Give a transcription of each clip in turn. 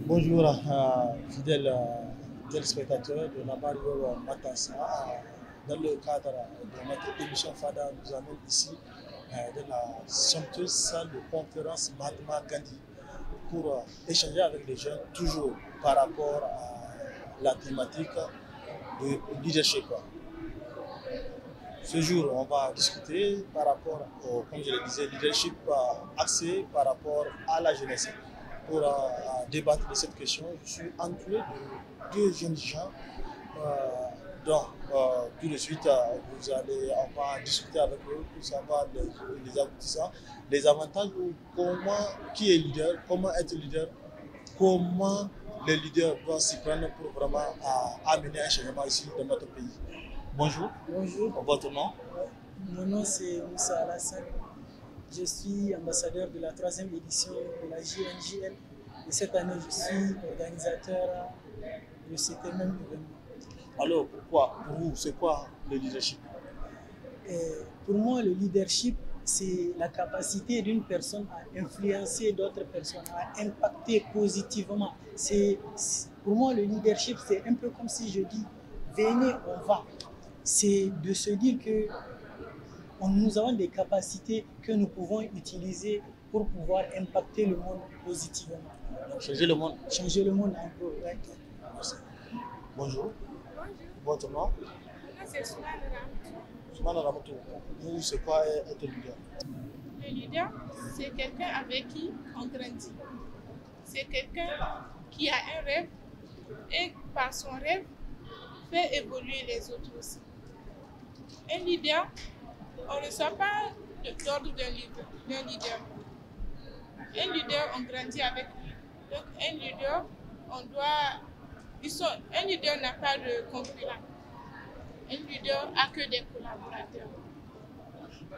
Bonjour, fidèles téléspectateurs de la radio Matassa. Dans le cadre de notre émission FADA, nous amène ici de la somptueuse salle de conférence Mahatma Gandhi pour échanger avec les jeunes, toujours par rapport à la thématique du leadership. Ce jour, on va discuter par rapport au, comme je le disais, leadership axé par rapport à la jeunesse. Pour débattre de cette question, je suis entouré de deux jeunes gens. Donc, tout de suite, on va discuter avec eux pour savoir les aboutissants, les avantages, comment, qui est leader, comment être leader, comment les leaders doivent s'y prendre pour vraiment amener un changement ici dans notre pays. Bonjour. Bonjour. Votre nom? Mon nom c'est Moussa Alassane. Je suis ambassadeur de la 3e édition de la JNJL. Et cette année, je suis organisateur de cet même événement. Alors, pourquoi? Pour vous, c'est quoi le leadership? Pour moi, le leadership, c'est la capacité d'une personne à influencer d'autres personnes, à impacter positivement. Pour moi, le leadership, c'est un peu comme si je dis, venez, on va. C'est de se dire que nous avons des capacités que nous pouvons utiliser pour pouvoir impacter le monde positivement. Donc, changer le monde. Changer le monde un peu, ouais. Merci. Bonjour. Bonjour. Votre nom? Moi, c'est Soumane Ramtou. Soumane Ramtou. Vous, c'est quoi être leader? Le leader, c'est quelqu'un avec qui on grandit. C'est quelqu'un qui a un rêve et par son rêve, fait évoluer les autres aussi. Un leader, on ne reçoit pas l'ordre d'un leader. Un leader, on grandit avec lui. Donc, un leader, un leader n'a pas de concurrent. Un leader n'a que des collaborateurs.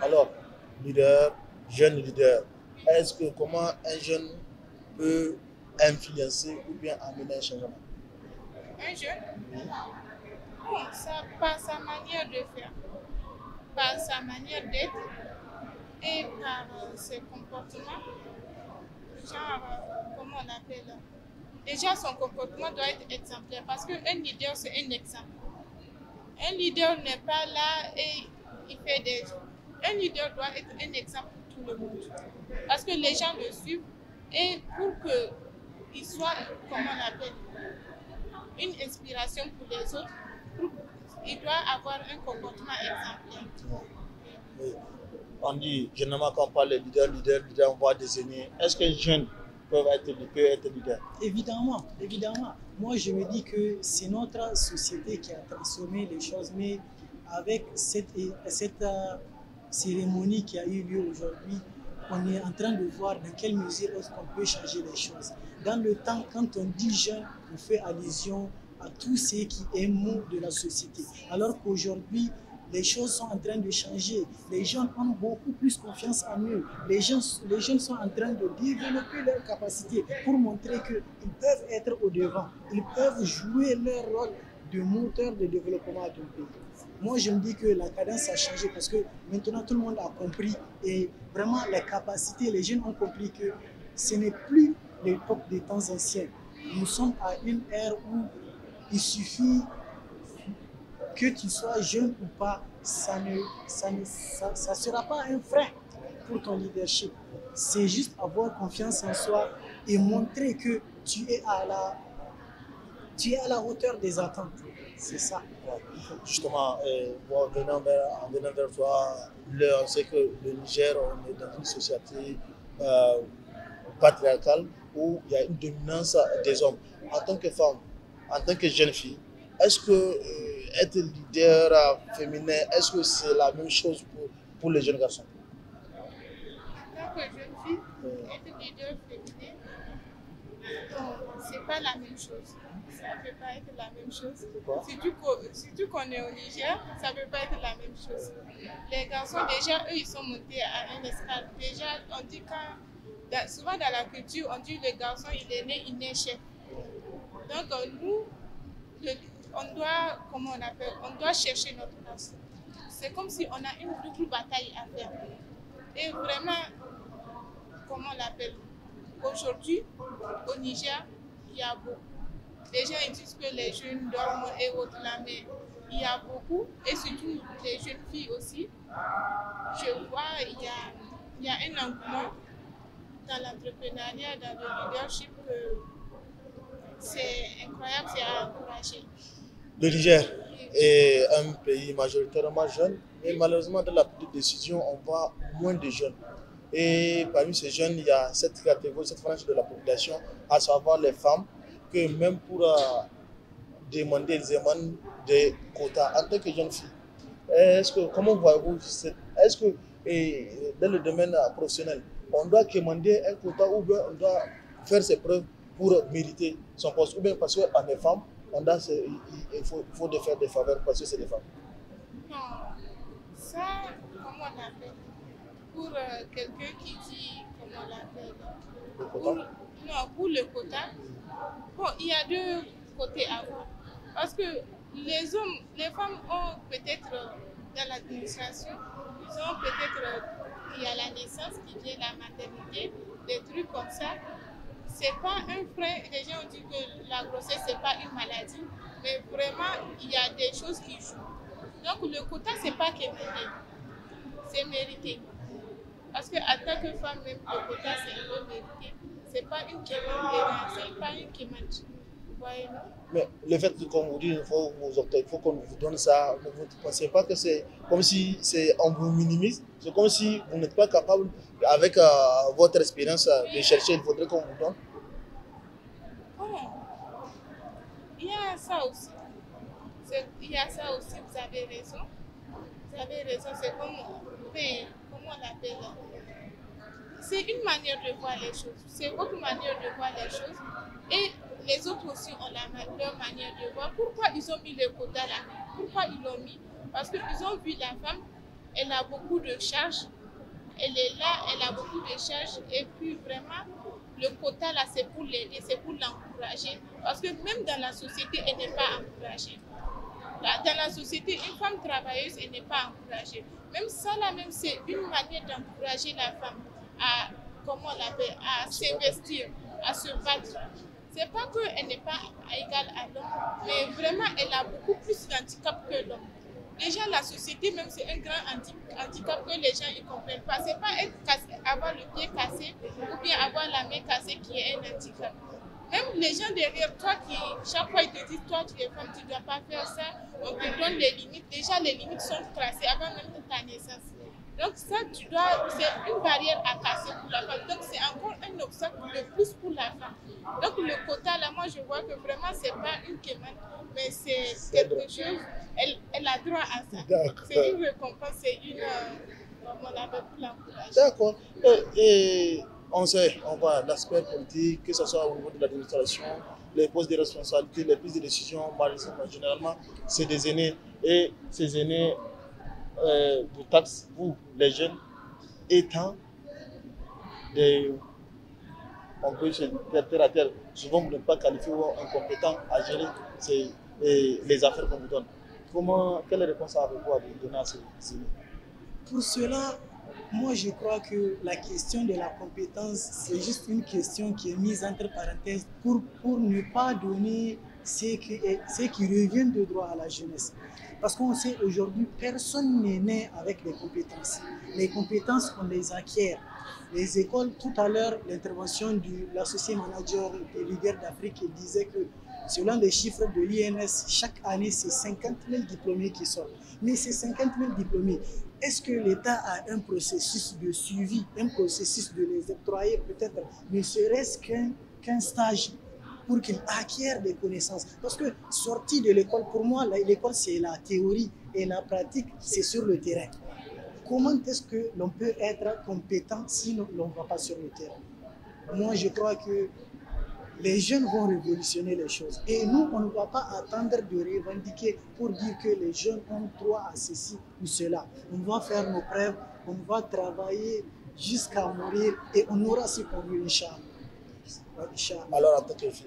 Alors, leader, jeune leader, comment un jeune peut influencer ou bien amener un changement? Un jeune, bon, ça, par sa manière de faire, par sa manière d'être et par ses comportements, genre, comment on appelle, déjà son comportement doit être exemplaire parce qu'un leader c'est un exemple. Un leader n'est pas là et il fait des... Un leader doit être un exemple pour tout le monde parce que les gens le suivent et pour qu'il soit, comment on appelle, une inspiration pour les autres, il doit avoir un comportement exemplaire. Oui. On dit, généralement, quand on parle de leader, on va désigner. Est-ce qu'un jeune peut être leader? Évidemment, évidemment. Moi, je me dis que c'est notre société qui a transformé les choses, mais avec cette cérémonie qui a eu lieu aujourd'hui, on est en train de voir dans quelle mesure est-ce qu'on peut changer les choses. Dans le temps, quand on dit jeune, on fait allusion à tous ceux qui aiment de la société. Alors qu'aujourd'hui, les choses sont en train de changer. Les gens ont beaucoup plus confiance en eux. Les jeunes sont en train de développer leurs capacités pour montrer qu'ils peuvent être au devant. Ils peuvent jouer leur rôle de moteur de développement d'un pays. Moi, je me dis que la cadence a changé parce que maintenant, tout le monde a compris et vraiment, les capacités, les jeunes ont compris que ce n'est plus l'époque des temps anciens. Nous sommes à une ère où il suffit que tu sois jeune ou pas, ça ne sera pas un frein pour ton leadership. C'est juste avoir confiance en soi et montrer que tu es à la hauteur des attentes. C'est ça. Justement, en venant vers toi, on sait que le Niger, on est dans une société patriarcale où il y a une dominance des hommes. En tant que femme, en tant que jeune fille, est-ce que être leader féminin, est-ce que c'est la même chose pour les jeunes garçons? En tant que jeune fille, être leader féminin, c'est pas la même chose. Ça ne peut pas être la même chose. Surtout qu'on est au Niger, ça ne peut pas être la même chose. Les garçons, déjà, eux, ils sont montés à un escalier. Déjà, on dit souvent dans la culture, on dit le garçon, il est né, il naît chef. Donc, nous, on doit chercher notre place. C'est comme si on a une double bataille à faire. Et vraiment, comment on l'appelle? Aujourd'hui, au Niger, il y a beaucoup. Les gens ils disent que les jeunes dorment et autres là, mais il y a beaucoup, et surtout les jeunes filles aussi. Je vois, il y a un engouement dans l'entrepreneuriat, dans le leadership, que c'est incroyable, c'est à encourager. Le Niger est un pays majoritairement jeune, mais malheureusement, dans la prise de décision, on voit moins de jeunes. Et parmi ces jeunes, il y a cette catégorie, cette frange de la population, à savoir les femmes, que même pour demander, elles demandent des quotas. En tant que jeune fille, comment voyez-vous, est-ce que dans le domaine professionnel, on doit demander un quota ou bien on doit faire ses preuves pour mériter son poste, ou bien parce qu'on est femme, il faut faire des faveurs parce que c'est des femmes? Non, ça, comment on appelle? Pour quelqu'un qui dit, comment on l'appelle? Le quota? Non, pour le quota, bon, il y a deux côtés à voir. Parce que les femmes ont peut-être dans l'administration, ils ont peut-être, il y a la naissance qui vient, la maternité, des trucs comme ça. C'est pas un frein. Les gens ont dit que la grossesse, c'est pas une maladie, mais vraiment, il y a des choses qui jouent. Donc, le quota, c'est pas qu'il est mérité, c'est mérité. Parce qu'en tant que femme, même le quota, c'est un peu mérité. C'est pas une qui manque, c'est pas une qui manque. Vous voyez, non? Mais le fait que, comme vous dites, il faut qu'on vous donne ça, vous ne pensez pas que c'est comme si on vous minimise? C'est comme si vous n'êtes pas capable, avec votre expérience, de chercher, il faudrait qu'on vous donne? Oh, il y a ça aussi. Il y a ça aussi, vous avez raison. Vous avez raison, c'est comme, comment on l'appelle? C'est une manière de voir les choses. C'est votre manière de voir les choses. Et les autres aussi ont leur manière de voir. Pourquoi ils ont mis le quota là? Pourquoi ils l'ont mis? Parce qu'ils ont vu la femme, elle a beaucoup de charges. Elle est là, elle a beaucoup de charges. Et puis vraiment, le quota là, c'est pour l'aider, c'est pour l'encourager. Parce que même dans la société, elle n'est pas encouragée. Dans la société, une femme travailleuse, elle n'est pas encouragée. Même ça là, même c'est une manière d'encourager la femme à, comment on l'appelle, à s'investir, à se battre. C'est pas qu'elle n'est pas égale à l'homme, mais vraiment, elle a beaucoup plus d'handicap que l'homme. Déjà, la société, même, c'est un grand handicap que les gens ne comprennent pas. C'est pas être cassé, avoir le pied cassé ou bien avoir la main cassée qui est un handicap. Même les gens derrière toi qui, chaque fois, ils te disent, toi, tu es femme, tu ne dois pas faire ça. On te donne les limites. Déjà, les limites sont tracées avant même ta naissance. Donc ça, c'est une barrière à casser pour la femme. Donc c'est encore un obstacle de plus pour la femme. Donc le quota, là, moi, je vois que vraiment, c'est pas une quémane, mais c'est quelque chose, elle a droit à ça. C'est une récompense, c'est une, comment on appelle, pour l'encourager. D'accord. Et on sait, on voit l'aspect politique, que ce soit au niveau de l'administration, les postes de responsabilité, les prises de décision, généralement, c'est des aînés. Et ces aînés vous taxent, vous, les jeunes, étant on peut se terre à terre. Souvent, vous n'êtes pas qualifié ou incompétent à gérer les affaires qu'on vous donne. Quelle réponse avez-vous à donner à ces aînés? Pour cela, moi je crois que la question de la compétence, c'est juste une question qui est mise entre parenthèses pour ne pas donner ce qui revient de droit à la jeunesse. Parce qu'on sait aujourd'hui, personne n'est né avec des compétences. Les compétences, on les acquiert. Les écoles, tout à l'heure, l'intervention de l'associé manager des leaders d'Afrique disait que selon les chiffres de l'INS, chaque année, c'est 50 000 diplômés qui sortent. Mais ces 50 000 diplômés, est-ce que l'État a un processus de suivi, un processus de les octroyer peut-être, ne serait-ce qu'un stage pour qu'ils acquièrent des connaissances? Parce que sortie de l'école, pour moi, l'école c'est la théorie et la pratique, c'est sur le terrain. Comment est-ce que l'on peut être compétent si l'on ne va pas sur le terrain? Moi, je crois que les jeunes vont révolutionner les choses. Et nous, on ne va pas attendre de revendiquer pour dire que les jeunes ont droit à ceci ou cela. On va faire nos preuves, on va travailler jusqu'à mourir et on aura ce qu'on veut, Inch'Allah. Alors, en tant que fille,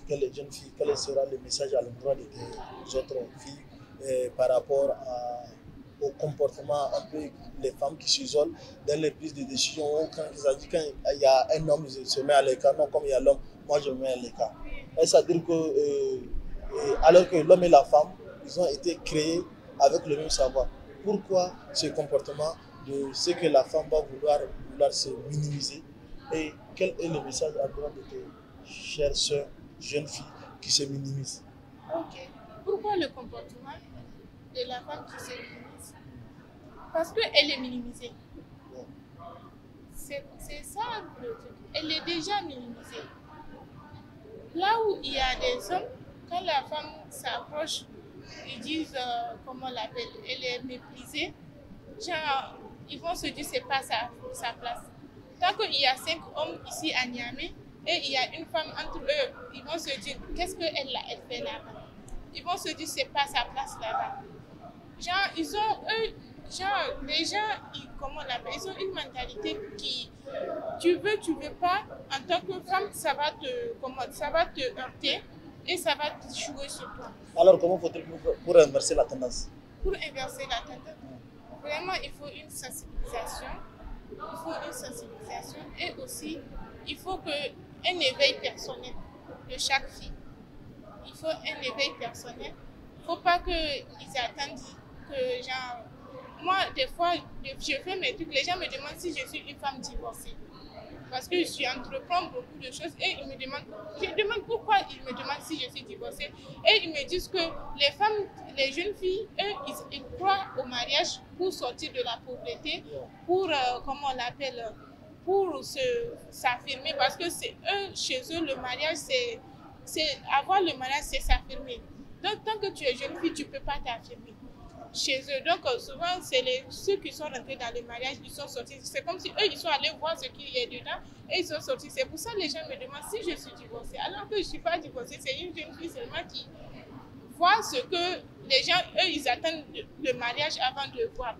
quelle jeune fille, quel sera le message à l'endroit des autres filles par rapport au comportement un peu des femmes qui s'isolent dans les prises de décision? Quand il y a un homme, je se met à l'écart, non, comme il y a l'homme, moi je me mets à l'écart. C'est-à-dire que, alors que l'homme et la femme, ils ont été créés avec le même savoir. Pourquoi ce comportement de ce que la femme va vouloir se minimiser? Et quel est le message à l'endroit de tes chères sœurs, jeunes filles qui se minimisent? Ok. Pourquoi le comportement de la femme qui se minimise? Parce qu'elle est minimisée. C'est ça le truc. Elle est déjà minimisée. Là où il y a des hommes, quand la femme s'approche, ils disent, comment on l'appelle, elle est méprisée. Genre, ils vont se dire c'est pas sa place. Tant qu'il y a 5 hommes ici à Niamey et il y a une femme entre eux, ils vont se dire qu'est-ce qu'elle elle fait là-bas. Ils vont se dire c'est pas sa place là-bas. Genre, ils ont les gens, comment on l'appelle, ils ont une mentalité qui, tu veux pas, en tant que femme, ça va te heurter et ça va te jouer sur toi. Alors, comment faut-il pour inverser la tendance? Pour inverser la tendance, vraiment, il faut une sensibilisation. Et aussi, il faut un éveil personnel de chaque fille. Il faut un éveil personnel. Il ne faut pas qu'ils attendent que, genre, moi, des fois, je fais mes trucs, les gens me demandent si je suis une femme divorcée. Parce que je entreprends beaucoup de choses et je demande pourquoi ils me demandent si je suis divorcée. Et ils me disent que les femmes, les jeunes filles, eux, ils croient au mariage pour sortir de la pauvreté, pour, comment on l'appelle, pour s'affirmer. Parce que c'est eux, chez eux, le mariage, avoir le mariage, c'est s'affirmer. Donc, tant que tu es jeune fille, tu ne peux pas t'affirmer chez eux. Donc, souvent, c'est ceux qui sont rentrés dans le mariage, ils sont sortis. C'est comme si eux, ils sont allés voir ce qu'il y a dedans et ils sont sortis. C'est pour ça que les gens me demandent si je suis divorcée. Alors que je ne suis pas divorcée, c'est une jeune fille seulement qui voit ce que les gens, eux, ils attendent le mariage avant de voir.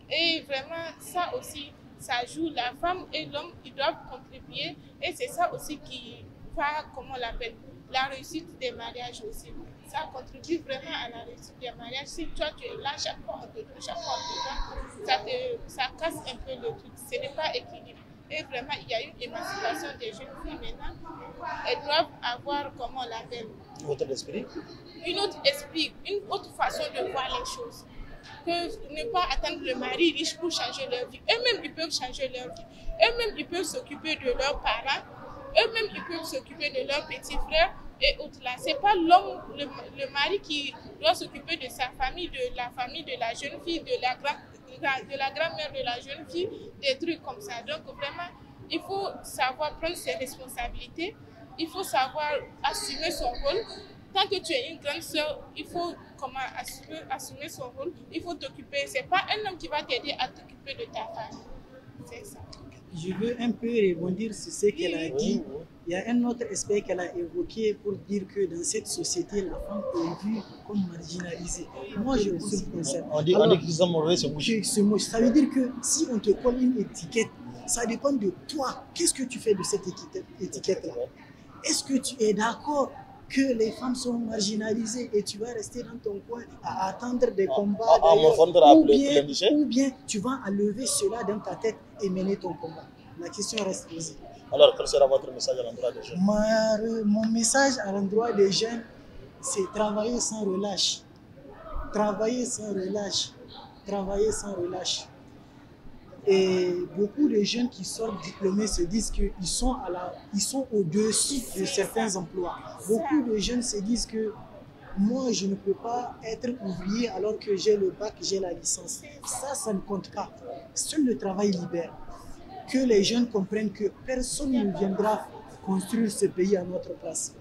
Et vraiment, ça aussi, ça joue. La femme et l'homme, ils doivent contribuer. Et c'est ça aussi qui va, comment on l'appelle, la réussite des mariages aussi. Ça contribue vraiment à la réussite des mariages. Si toi tu es là, chaque fois on te donne, chaque fois on te donne, ça casse un peu le truc. Ce n'est pas équilibré. Et vraiment, il y a une émancipation des jeunes filles maintenant. Elles doivent avoir, comment on l'appelle, Un autre esprit. une autre esprit, une autre façon de voir les choses. Que ne pas attendre le mari riche pour changer leur vie. Eux-mêmes, ils peuvent changer leur vie. Eux-mêmes, ils peuvent s'occuper de leurs parents. Eux-mêmes, ils peuvent s'occuper de leurs petits frères et autres là. C'est pas l'homme, le mari qui doit s'occuper de sa famille, de la famille de la jeune fille, de la grand-mère de la jeune fille, des trucs comme ça. Donc vraiment, il faut savoir prendre ses responsabilités. Il faut savoir assumer son rôle. Tant que tu es une grande sœur, il faut assumer son rôle. Il faut t'occuper. C'est pas un homme qui va t'aider à t'occuper de ta famille. C'est ça. Je veux un peu rebondir sur ce qu'elle a dit. Il y a un autre aspect qu'elle a évoqué pour dire que dans cette société, la femme est vue comme marginalisée. Moi, je suis concept. On dit qu'ils sont mauvais, c'est moche. Ça veut dire que si on te colle une étiquette, ça dépend de toi. Qu'est-ce que tu fais de cette étiquette-là? Est-ce que tu es d'accord que les femmes sont marginalisées et tu vas rester dans ton coin à attendre des combats ou bien tu vas enlever cela dans ta tête et mener ton combat? La question reste posée. Alors, quel sera votre message à l'endroit des jeunes? Mon message à l'endroit des jeunes, c'est travailler sans relâche. Travailler sans relâche. Travailler sans relâche. Et beaucoup de jeunes qui sont diplômés se disent qu'ils sont, au-dessus de certains emplois. Beaucoup de jeunes se disent que moi, je ne peux pas être ouvrier alors que j'ai le bac, j'ai la licence. Ça ne compte pas. Seul le travail libère. Que les jeunes comprennent que personne ne viendra construire ce pays à notre place.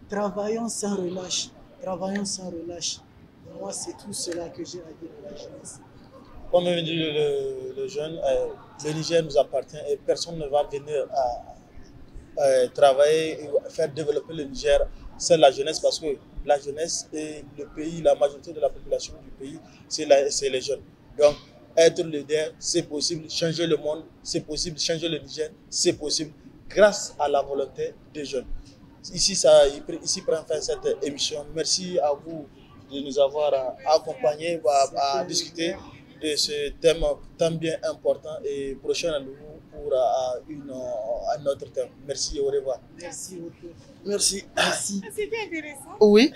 Travaillons sans relâche. Travaillons sans relâche. Moi, c'est tout cela que j'ai à dire à la jeunesse. Comme dit le jeune, le Niger nous appartient et personne ne va venir travailler et faire développer le Niger sans la jeunesse, parce que la jeunesse et le pays, la majorité de la population du pays, c'est les jeunes. Donc, être leader, c'est possible. Changer le monde, c'est possible. Changer le Niger, c'est possible. Grâce à la volonté des jeunes. Ici prend fin cette émission. Merci à vous de nous avoir accompagnés à discuter de ce thème tant bien important, et prochain rendez-vous pour un autre thème. Merci et au revoir. Merci beaucoup. Merci. Merci. C'était intéressant. Oui.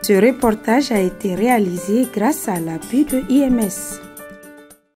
Ce reportage a été réalisé grâce à l'appui de IMS.